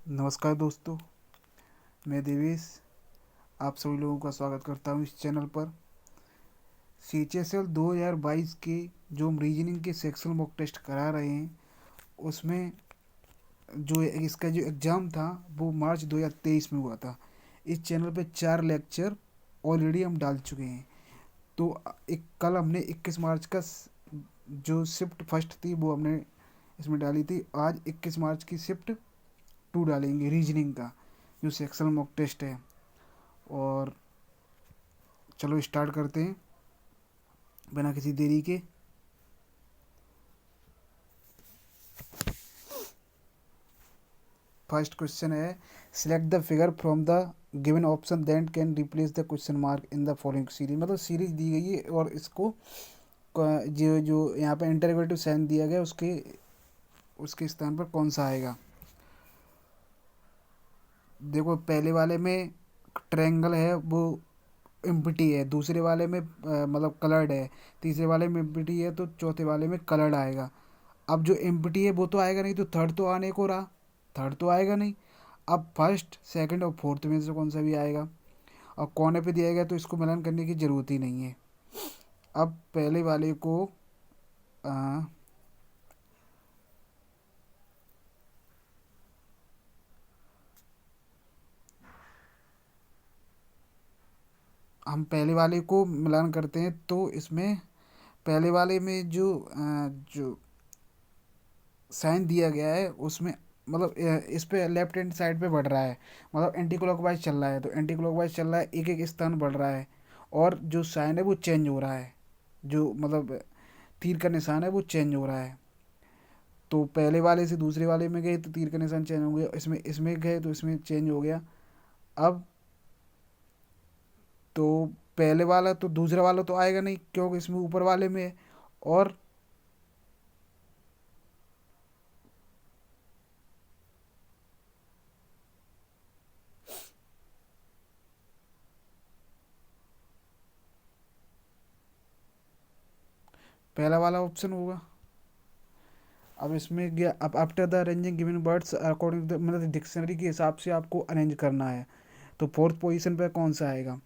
नमस्कार दोस्तों, मैं देवेश आप सभी लोगों का स्वागत करता हूं इस चैनल पर। CHSL 2022 के जो हम रीजनिंग के सेक्शनल मॉक टेस्ट करा रहे हैं, उसमें जो इसका जो एग्ज़ाम था वो मार्च 2023 में हुआ था। इस चैनल पे 4 लेक्चर ऑलरेडी हम डाल चुके हैं। तो एक कल हमने 21 मार्च का जो शिफ्ट फर्स्ट थी वो हमने इसमें डाली थी। आज 21 मार्च की शिफ्ट 2 डालेंगे रीजनिंग का, जो सेक्शनल मॉक टेस्ट है। और चलो स्टार्ट करते हैं बिना किसी देरी के। फर्स्ट क्वेश्चन है, select the figure from the given option that can replace the question mark in the following series. मतलब सीरीज दी गई है और इसको जो जो यहाँ पे इंटरवेटिव साइन दिया गया उसके उसके स्थान पर कौन सा आएगा। देखो, पहले वाले में ट्रायंगल है वो एम्प्टी है, दूसरे वाले में मतलब कलर्ड है, तीसरे वाले में एम्प्टी है, तो चौथे वाले में कलर्ड आएगा। अब जो एम्प्टी है वो तो आएगा नहीं, तो थर्ड तो आने को रहा, थर्ड तो आएगा नहीं। अब फर्स्ट सेकंड और फोर्थ में से कौन सा भी आएगा। और कोने पे दिया गया तो इसको मिलान करने की ज़रूरत ही नहीं है। अब पहले वाले को आ, हम पहले वाले को मिलान करते हैं, तो इसमें पहले वाले में जो साइन दिया गया है उसमें मतलब इस पे लेफ्ट हैंड साइड पे बढ़ रहा है, मतलब एंटी क्लॉकवाइज चल रहा है, तो एंटी क्लॉकवाइज चल रहा है, एक एक स्थान बढ़ रहा है। और जो साइन है वो चेंज हो रहा है, जो मतलब तीर का निशान है वो चेंज हो रहा है। तो पहले वाले से दूसरे वाले में गए तो तीर का निशान चेंज हो गया, इसमें इसमें गए तो इसमें चेंज हो गया। अब तो पहले वाला तो दूसरा वाला तो आएगा नहीं क्योंकि इसमें ऊपर वाले में है। और पहला वाला ऑप्शन होगा। अब इसमें गया, अब after the arranging given words according to मतलब डिक्शनरी के हिसाब से आपको अरेंज करना है। तो फोर्थ पोजीशन पे कौन सा आएगा।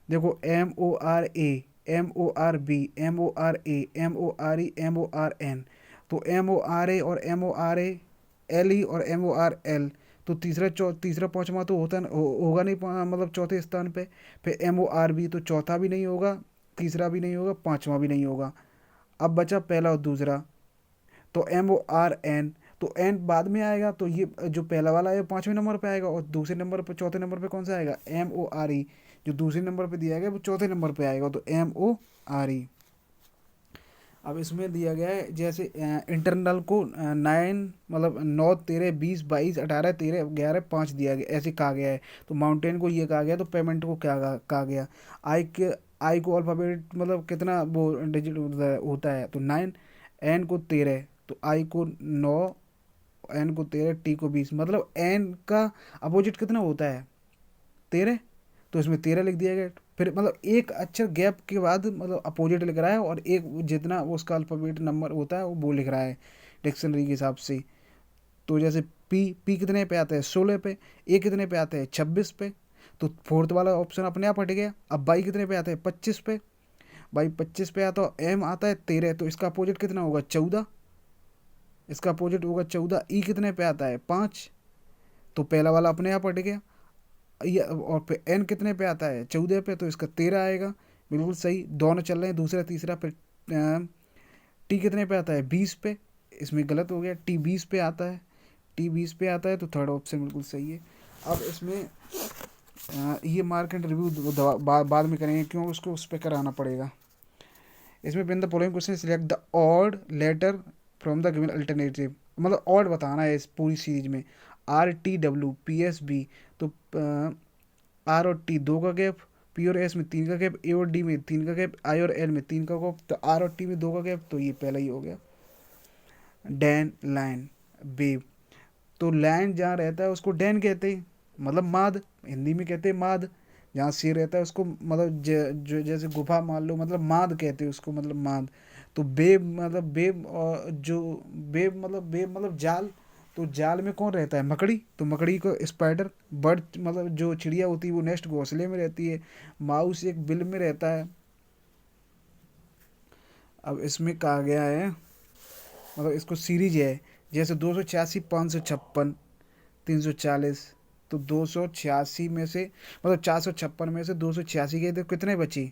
देखो, MORA, MORB, MORA, MORE, MORN। तो MORA और MORA, LE और MORL। तो तीसरा पांचवा तो होगा नहीं, मतलब चौथे स्थान पे। फिर MORB तो चौथा भी नहीं होगा, तीसरा भी नहीं होगा, पांचवा भी नहीं होगा। अब बचा पहला और दूसरा। तो MORN, तो एन बाद में आएगा, तो ये जो पहला वाला है 5वें नंबर पे आएगा, और दूसरे नंबर पर चौथे नंबर पे कौन सा आएगा, MORE। जो दूसरे नंबर पे दिया गया वो चौथे नंबर पे आएगा, तो MORE। अब इसमें दिया गया है जैसे इंटरनल को 9 मतलब 9 13 20 22 18 13 11 5 दिया गया, ऐसे कहा गया है। तो माउंटेन को ये कहा गया, तो पेमेंट को क्या कहा गया। आई के आई को अल्फ़ाबेट मतलब कितना वो डिजिट होता है, तो 9, एन को 13, तो आई को 9, एन को 13, टी को 20, मतलब एन का अपोजिट कितना होता है, 13। तो इसमें 13 लिख दिया गया। फिर मतलब एक अक्षर गैप के बाद मतलब अपोजिट लिख रहा है, और एक जितना उसका अल्फ़ाबेट नंबर होता है वो लिख रहा है डिक्शनरी के हिसाब से। तो जैसे पी पी कितने पे आता है, 16 पे। ए कितने पे आता है, 26 पे। तो फोर्थ वाला ऑप्शन अपने आप हट गया। अब बाई कितने पे आता है, 25 पे। बाई 25 पे आता है, एम आता है 13, तो इसका अपोजिट कितना होगा, 14। इसका अपोजिट होगा 14। ई कितने पे आता है, 5। तो पहला वाला अपने आप हट गया। ये और फिर एन कितने पे आता है, 14 पे, तो इसका 13 आएगा। बिल्कुल सही, दोनों चल रहे हैं, दूसरा तीसरा। फिर टी कितने पे आता है, 20 पे। इसमें गलत हो गया, टी 20 पे आता है। टी 20 पे आता है, तो थर्ड ऑप्शन बिल्कुल सही है। अब इसमें ये मार्क एंड रिव्यू बाद में करेंगे, क्यों उसको उस पर कराना पड़ेगा। इसमें in the following question select the odd letter from the given alternative. मतलब ऑड बताना है इस पूरी सीरीज में। RTW PSB, तो आर और टी दो का गैप, पी और एस में तीन का गैप, ए और डी में तीन का गैप, आई और एल में तीन का गैप, तो आर और टी में दो का गैप, तो ये पहला ही हो गया। डैन लाइन बेब, तो लैंड जहाँ रहता है उसको डैन कहते हैं, मतलब माद, हिंदी में कहते हैं माद। जहाँ शेर रहता है उसको मतलब जो जैसे गुफा मान लो, मतलब माद कहते हैं उसको, मतलब माद। तो बेब मतलब बेब, और जो बेब मतलब जाल। तो जाल में कौन रहता है? मकड़ी। तो मकड़ी को स्पाइडर, बर्ड मतलब जो चिड़िया होती है वो नेस्ट घोंसले में रहती है। माउस एक बिल में रहता है। अब इसमें कहा गया है, मतलब इसको सीरीज है, जैसे 286, 556, 340। तो 286 में से, मतलब 456 में से 286 गए तो कितने बची?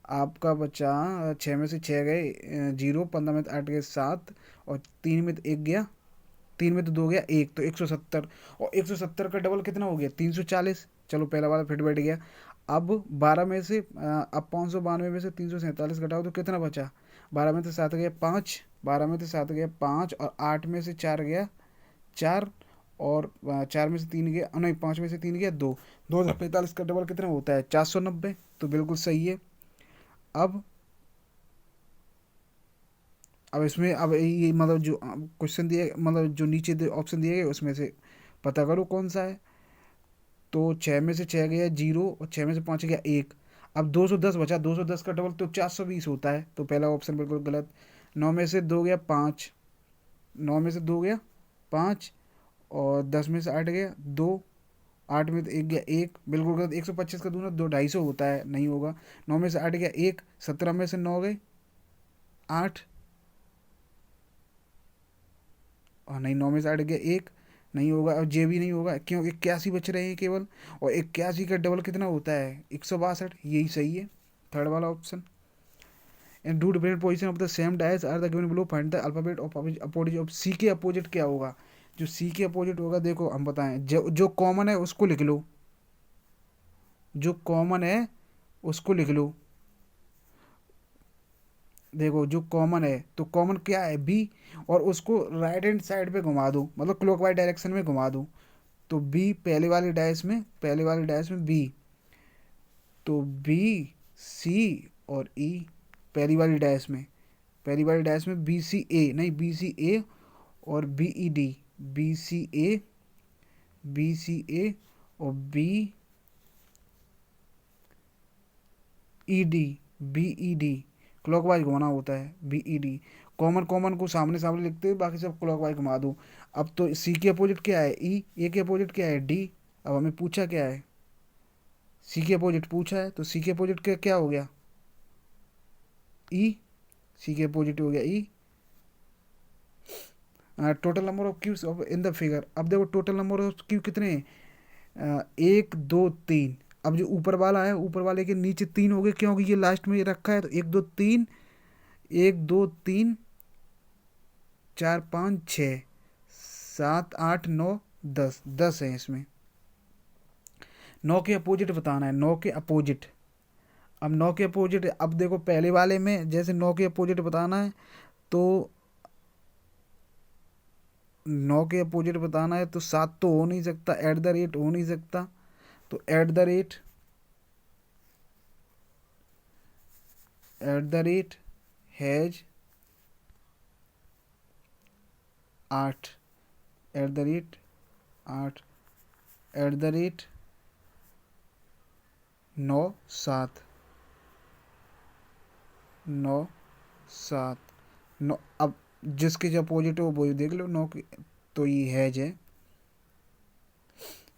आपका बचा, 6 में से 6 गए, 0, 15 में से 8 गए 7, और 3 में तो 1 गया, 3 में तो 2 गया 1, तो 170। और 170 का डबल कितना हो गया? 340। चलो पहला वाला फिट बैठ गया। अब 12 में से अब 592 में से 347 घटाओ तो कितना बचा? 12 में से 7 गया 5, 12 में से 7 गया 5, और 8 में से 4 गया 4, और 4 में से 3 गया, नहीं 5 में से 3 गया 2। 245 का डबल कितना होता है? 490। तो बिल्कुल सही है। अब अब इसमें, अब ये मतलब जो क्वेश्चन दिए, मतलब जो नीचे ऑप्शन दिए गए उसमें से पता करो कौन सा है। तो 6 में से 6 गया 0, और 6 में से 5 गया 1। अब 210 बचा, 210 का डबल तो 420 होता है, तो पहला ऑप्शन बिल्कुल गलत। 9 में से 2 गया 5, 9 में से 2 गया 5, और 10 में से 8 गया 2, 8 में तो 1 गया 1, बिल्कुल गलत। 125 का दूना 2 250 होता है, नहीं होगा। 9 में से 8 गया 1, 17 में से 9 गए 8, और नहीं 9 में से 8 गया 1, नहीं होगा। और जे भी नहीं होगा, क्यों? 81 बच रहे हैं केवल, और 81 का डबल कितना होता है? 162। यही सही है, थर्ड वाला option. And two different position of the same dice are the given below, find the alphabet of opposite of C के अपोजिट क्या होगा? जो सी के अपोजिट होगा, देखो हम बताएं, जो कॉमन है उसको लिख लो, जो कॉमन है उसको लिख लो। देखो जो कॉमन है, तो कॉमन क्या है? बी। और उसको राइट हैंड साइड पे घुमा दो, मतलब क्लॉकवाइज डायरेक्शन में घुमा दो। तो बी पहले वाले डैश में, पहले वाले डैश में बी, तो बी, सी, और ई। पहली वाली डैश में, पहली वाली डैश में बी सी ए, नहीं बी सी ए, और B E D, B C A, B C A, और B E D, B E D. Clockwise घुमाना होता है, B E D. Common common को सामने सामने लिखते हुए बाकी सब क्लॉकवाइज घुमा दो। अब तो सी के अपोजिट क्या है? ई। ए के अपोजिट क्या है? डी। अब हमें पूछा क्या है? सी के अपोजिट पूछा है, तो सी के अपोजिट क्या क्या हो गया? ई। सी के अपोजिट हो गया E. Total number of cues in the figure. अब देखो टोटल नंबर ऑफ क्यू कितने हैं? 1 2 3। अब जो ऊपर वाला है, ऊपर वाले के नीचे 3 हो गए, क्योंकि ये लास्ट में रखा है, तो 1 2 3, 1 2 3 4 5 6 7 8 9 10, 10 है इसमें। 9 के अपोजिट बताना है, 9 के अपोजिट। अब 9 के अपोजिट, अब देखो पहले वाले में जैसे 9 के अपोजिट बताना है, तो 9 के अपोजिट बताना है, तो 7 तो हो नहीं सकता, एट द रेट हो नहीं सकता, तो at the rate has 8, at the rate 8, at the rate 9 7, 9 7 9। अब जिसके जो अपोजिट है वो वही देख लो, 9 की, तो ये हैज है।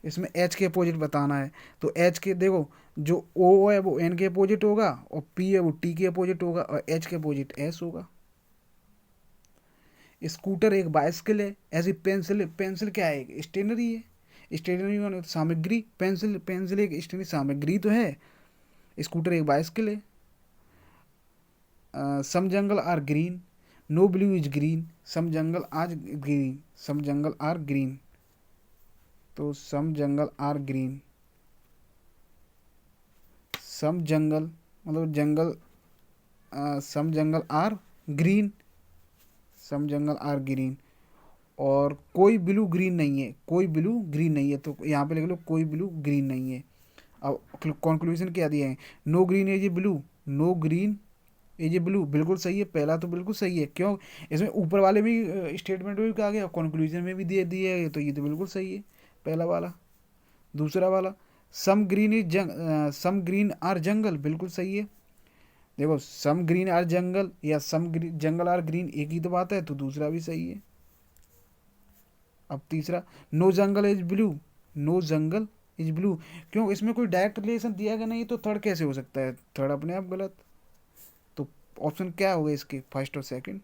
इसमें एच के अपोजिट बताना है, तो एच के देखो, जो ओ है वो एन के अपोजिट होगा, और पी है वो टी के अपोजिट होगा, और एच के अपोजिट एस होगा। स्कूटर एक बाइसिकल है, ऐसी पेंसिल, पेंसिल क्या है? स्टेशनरी है। स्टेशनरी माने तो सामग्री, पेंसिल, पेंसिल एक स्टेशनरी सामग्री तो है। स्कूटर एक बाइसिकल है। Some jungle are green, no blue is green, some jungle आज green, some jungle are green, तो some jungle are green. Some jungle मतलब जंगल, some jungle are green, some jungle are green. और कोई blue green नहीं है, कोई blue green नहीं है, तो यहाँ पे लिख लो कोई ब्लू ग्रीन नहीं है। अब कंक्लूजन क्या दिया है? No green is a blue, no green is a blue, बिल्कुल सही है, पहला तो बिल्कुल सही है। क्यों? इसमें ऊपर वाले भी स्टेटमेंट में भी कहा गया, कंक्लूजन में भी दिए दिए है, तो ये तो बिल्कुल सही है पहला वाला। दूसरा वाला, some green is some green are jungle, बिल्कुल सही है। देखो सम ग्रीन आर जंगल या सम जंगल आर ग्रीन एक ही तो बात है, तो दूसरा भी सही है। अब तीसरा, no jungle is blue, no jungle is blue, क्यों, इसमें कोई डायरेक्ट रिलेशन दिया गया नहीं, तो थर्ड कैसे हो सकता है, थर्ड अपने आप गलत। तो ऑप्शन क्या होगा इसके, फर्स्ट और सेकंड।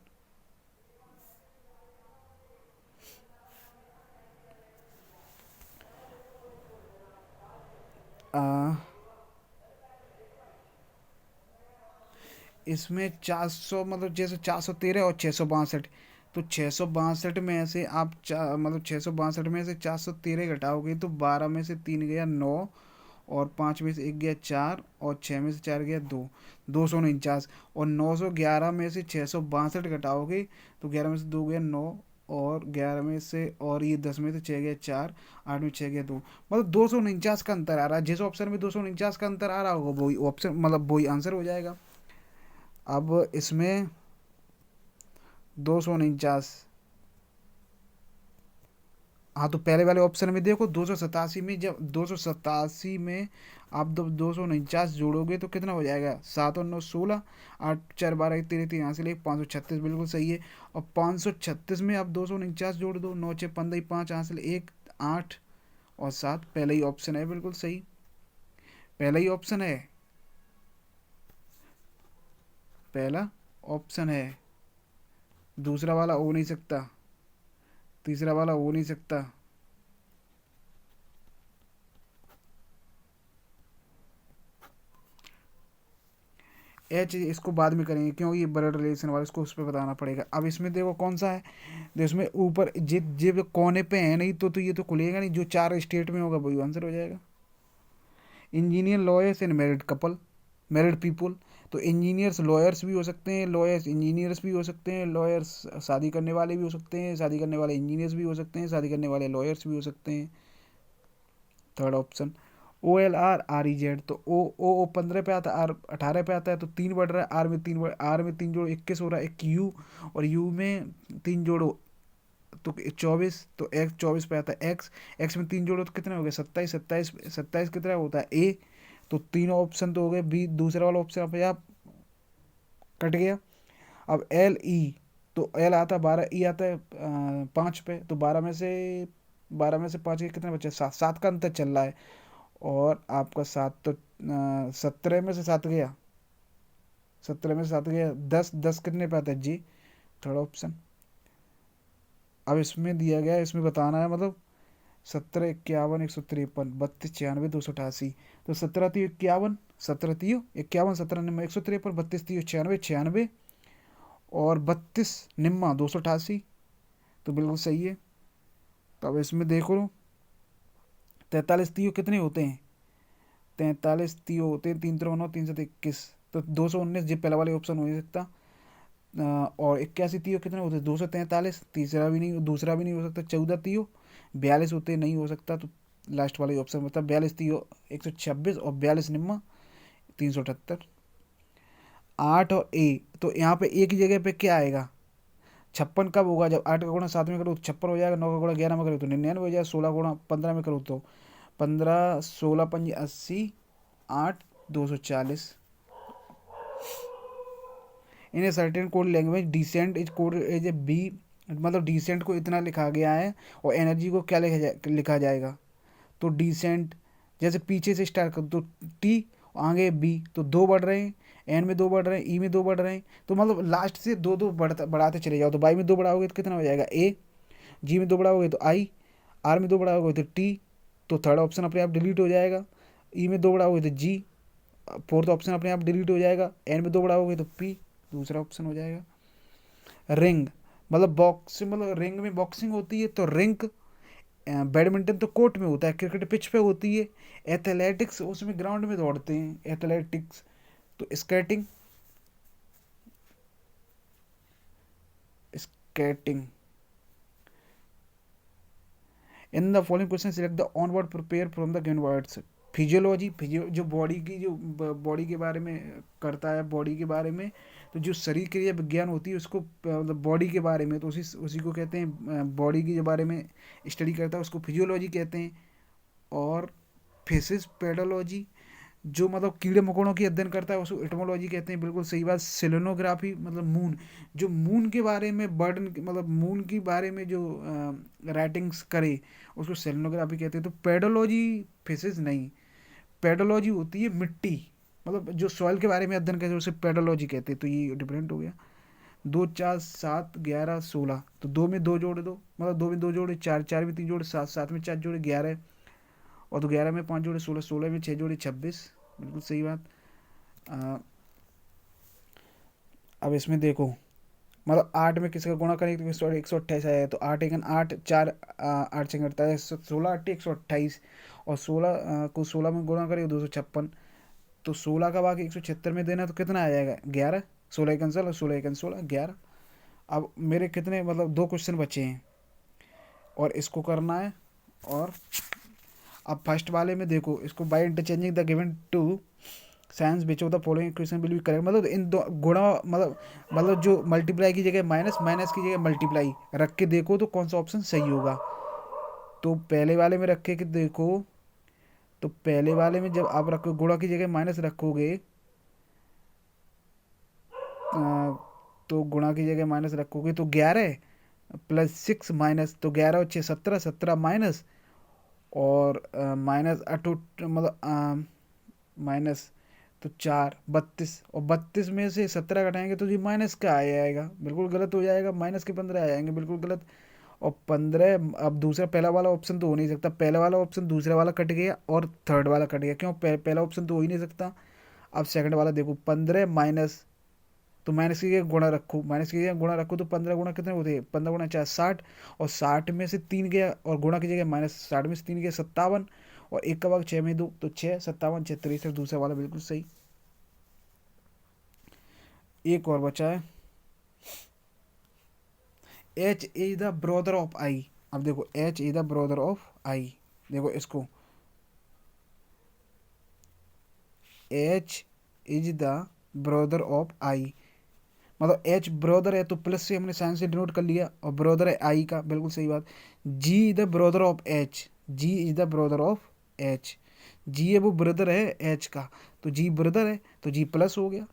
इसमें 400 मतलब जैसे 413 और 662, तो 662 में से आप मतलब 662 में से 413 घटाओगे तो 12 में से 3 गया 9, और 5 में से 1 गया 4, और 6 में से 4 गया 2, 249, और 911 में से 662 घटाओगे तो 11 में से 2 गया 9, और 11 में से, और ये 10 में से 6 गया 4, 8 में 6 गया 2, मतलब 249 का अंतर आ रहा है। जिस ऑप्शन में 249 का अंतर आ रहा होगा वही ऑप्शन, मतलब वही आंसर हो जाएगा। अब इसमें 249, हाँ तो पहले वाले ऑप्शन में देखो 287 में, जब 287 में आप 249 जोड़ोगे तो कितना हो जाएगा, 7 और 9 16, 8 4 12 13 3 हासिल 1, 536 बिल्कुल सही है। और 536 में आप 249 जोड़ दो, 9 6 15 5 हासिल 1, 8 और 7, पहला ही ऑप्शन है बिल्कुल सही, पहला ही ऑप्शन है, पहला ऑप्शन है, दूसरा वाला हो नहीं सकता, तीसरा वाला हो नहीं सकता। एच इसको बाद में करेंगे क्योंकि ये ब्लड रिलेशन वाला, इसको उस पर बताना पड़ेगा। अब इसमें देखो कौन सा है, तो इसमें ऊपर जिप जिप कोने पे है नहीं, तो ये तो खुलेगा नहीं, जो 4 स्टेट में होगा वही आंसर हो जाएगा। Engineer, lawyers and married couple, married people, तो इंजीनियर्स लॉयर्स भी हो सकते हैं, लॉयर्स इंजीनियर्स भी हो सकते हैं, लॉयर्स शादी करने वाले भी हो सकते हैं, शादी करने वाले इंजीनियर्स भी हो सकते हैं, शादी करने वाले लॉयर्स भी हो सकते हैं, थर्ड ऑप्शन। OLR REZ, तो ओ 15 पे आता है, आर 18 पे आता है, तो 3 बढ़ रहा है, आर में 3 जोड़ो 21 हो रहा है, एक यू, और यू में 3 जोड़ो तो 24, तो एक्स 24 पे आता है, एक्स एक्स में 3 जोड़ो तो कितने हो गए 27, 27 27 कितना होता है ए, तो तीनों ऑप्शन तो हो गए, बी दूसरा वाला ऑप्शन पे आप कट गया। अब LE, तो एल आता है 12, ई आता है 5 पे, तो 12 में से 5 के कितने बचे, 7, 7 का अंतर चल रहा है, और आपका 7 तो 17 में से 7 गया, 17 में से 7 गया 10, 10 कितने पे आता है जी, थर्ड ऑप्शन। अब इसमें दिया गया है, इसमें बताना है मतलब 17 51 153 32 96 288, तो 17 3 51, 17 3 51, 17 9 153, 32 3 96 96, और 32 9 288, तो बिल्कुल सही है। तो अब इसमें देखो 43 कितने होते हैं, 43 होते हैं, 3 3 9 3 7 21, तो 219 जी पहला वाले ऑप्शन हो नहीं सकता। और 81 कितने होते हैं, 243, तीसरा भी नहीं, दूसरा भी नहीं हो सकता। 14 42 होते नहीं हो सकता, तो लास्ट वाला ऑप्शन मतलब 42 126, और 42 378। 8 और ए, तो यहाँ पे एक ही जगह पे क्या आएगा, 56 कब होगा, जब 8 का गुणा 7 में करो तो 56 हो जाएगा, 9 का गुणा 11 में करो तो 99 हो जाएगा, 16 गुणा 15 में करो तो 15, 16 पंजी 80, 8 240। In a certain code language descent is code as A B, मतलब डिसेंट को इतना लिखा गया है, और एनर्जी को क्या लिखा जाएगा, तो डिसेंट जैसे पीछे से स्टार्ट कर तो टी, आगे बी, तो 2 बढ़ रहे हैं, एन में 2 बढ़ रहे हैं, ई में 2 बढ़ रहे हैं, तो मतलब लास्ट से 2 2 बढ़ाते चले जाओ, तो बाई में 2 बढ़ाओगे तो कितना हो जाएगा ए, जी में 2 बढ़ाओगे तो आई, आर में 2 बढ़ाओगे तो टी, तो थर्ड ऑप्शन अपने आप डिलीट हो जाएगा, ई में 2 बढ़ाओगे तो जी, फोर्थ ऑप्शन अपने आप डिलीट हो जाएगा, एन में 2 बढ़ाओगे तो पी, दूसरा ऑप्शन हो जाएगा। रिंग, मतलब बॉक्स, मतलब रिंग में बॉक्सिंग होती है, तो रिंग, बैडमिंटन तो कोर्ट में होता है, क्रिकेट पिच पे होती है, एथलेटिक्स उसमें ग्राउंड में दौड़ते हैं एथलेटिक्स, तो skating, skating. In the following question select the on word prepare from the given words. Physiology, जो बॉडी की, जो बॉडी के बारे में करता है, बॉडी के बारे में, तो जो शरीर क्रिया विज्ञान होती है उसको, मतलब बॉडी के बारे में, तो उसी उसी को कहते हैं, बॉडी के बारे में स्टडी करता है उसको फिजियोलॉजी कहते हैं। और फिजिक्स पेडोलॉजी, जो मतलब कीड़े मकोड़ों की अध्ययन करता है उसको एटमोलॉजी कहते हैं, बिल्कुल सही बात। सेलेनोग्राफी मतलब मून, जो मून के बारे में बर्डन मतलब मून के बारे में जो राइटिंग्स करे उसको सेलेनोग्राफी कहते हैं। तो पेडोलॉजी फिशिस नहीं, पेडोलॉजी होती है मिट्टी, मतलब जो सॉइल के बारे में अध्ययन करते हैं उसे पेडोलॉजी कहते हैं। तो ये डिफरेंट हो गया। 2 4 7 11 16, तो 2 में 2 जोड़े 2, मतलब 2 में 2 जोड़े 4, 4 में 3 जोड़े 7, 7 में 4 जोड़े 11, और तो 11 में 5 जोड़े 16, 16 में 6 जोड़े 26, बिल्कुल सही बात। आ, अब इसमें देखो, मतलब 8 में किसी का गुणा करेंगे तो 128 आया है, तो 8 1 8 4, 8 6 16 8 128, और 16 को 16 में गुणा करेंगे 256, तो 16 का भाग 176 में देना तो कितना आ जाएगा 11, 16 1 16 और 16 1 16 11। अब मेरे कितने मतलब 2 क्वेश्चन बचे हैं और इसको करना है। और अब फर्स्ट वाले में देखो, इसको by interchanging the given two signs which of the following equation will be correct, मतलब इन दो गुणा मतलब जो मल्टीप्लाई की जगह माइनस, माइनस की जगह मल्टीप्लाई रख के देखो तो कौन सा ऑप्शन सही होगा। तो पहले वाले में रखे कि देखो, तो पहले वाले में जब आप रखो गुणा की जगह माइनस रखोगे, तो गुणा की जगह माइनस रखोगे तो 11 + 6 माइनस, तो 11 और 6 17, 17 माइनस, और माइनस अटू मतलब माइनस, तो 4 32, और 32 में से 17 घटाएंगे तो ये माइनस का आ जाएगा, बिल्कुल गलत हो जाएगा, माइनस के 15 आ जाएंगे, बिल्कुल गलत। और 15, अब दूसरा पहला वाला ऑप्शन तो हो नहीं सकता, पहला वाला ऑप्शन दूसरा वाला कट गया और थर्ड वाला कट गया, क्यों पहला ऑप्शन तो हो ही नहीं सकता। अब सेकंड वाला देखो, 15 माइनस, तो माइनस की जगह गुणा रखो, माइनस की जगह गुणा रखो तो 15 गुणा कितने होते हैं, 15 गुणा 4 60, और 60 में से 3 गया और गुणा की जगह माइनस, 60 में से 3 गया 57, और एक का भाग 6 में 2, तो 6 57 6 दूसरा वाला बिल्कुल सही। एक और बचा है, H is the brother of I. अब देखो H is the brother of I, देखो इसको, H is the brother of I, मतलब एच ब्रदर है तो प्लस से हमने साइन से डिनोट कर लिया, और ब्रदर है आई का, बिल्कुल सही बात। G is the brother of H, G is the brother of H, G है वो ब्रदर है एच का, तो जी ब्रदर है तो जी प्लस हो गया,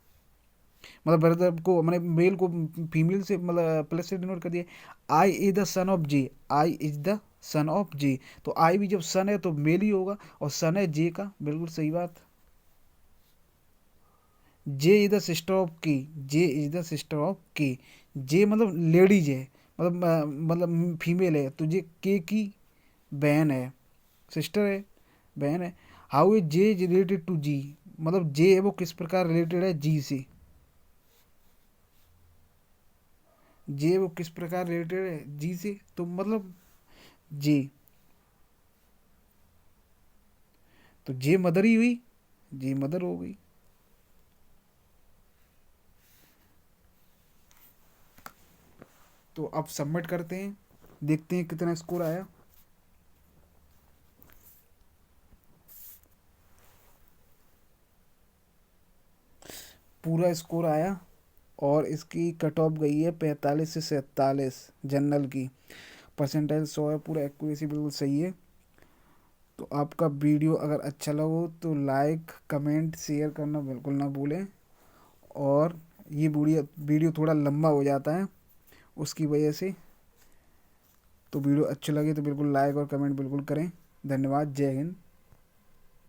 मतलब ब्रदर को मैंने मेल को फीमेल से मतलब प्लस से डिनोट कर दिया। I is the son of J, I is the son of J, तो आई भी जब सन है तो मेल ही होगा, और सन है जे का, बिल्कुल सही बात। जे इज द सिस्टर ऑफ की, जे इज द सिस्टर ऑफ के, जे मतलब लेडीज है, मतलब फीमेल है, तो जे के की बहन है, सिस्टर है, बहन है। How is J is related to G, मतलब जे है वो किस प्रकार रिलेटेड है जी से, जे वो किस प्रकार रिलेटेड है जी से, तो मतलब जे, तो जे मदर ही हुई, जे मदर हो गई। तो अब सबमिट करते हैं, देखते हैं कितना स्कोर आया। पूरा स्कोर आया, और इसकी कट ऑफ गई है 45 से 47 जनरल की, परसेंटाइल 100 है, पूरा एक्यूरेसी बिल्कुल सही है। तो आपका वीडियो अगर अच्छा लगा तो लाइक कमेंट शेयर करना बिल्कुल ना भूलें, और ये वीडियो वीडियो थोड़ा लंबा हो जाता है उसकी वजह से, तो वीडियो अच्छी लगे तो बिल्कुल लाइक और कमेंट बिल्कुल करें। धन्यवाद, जय हिंद।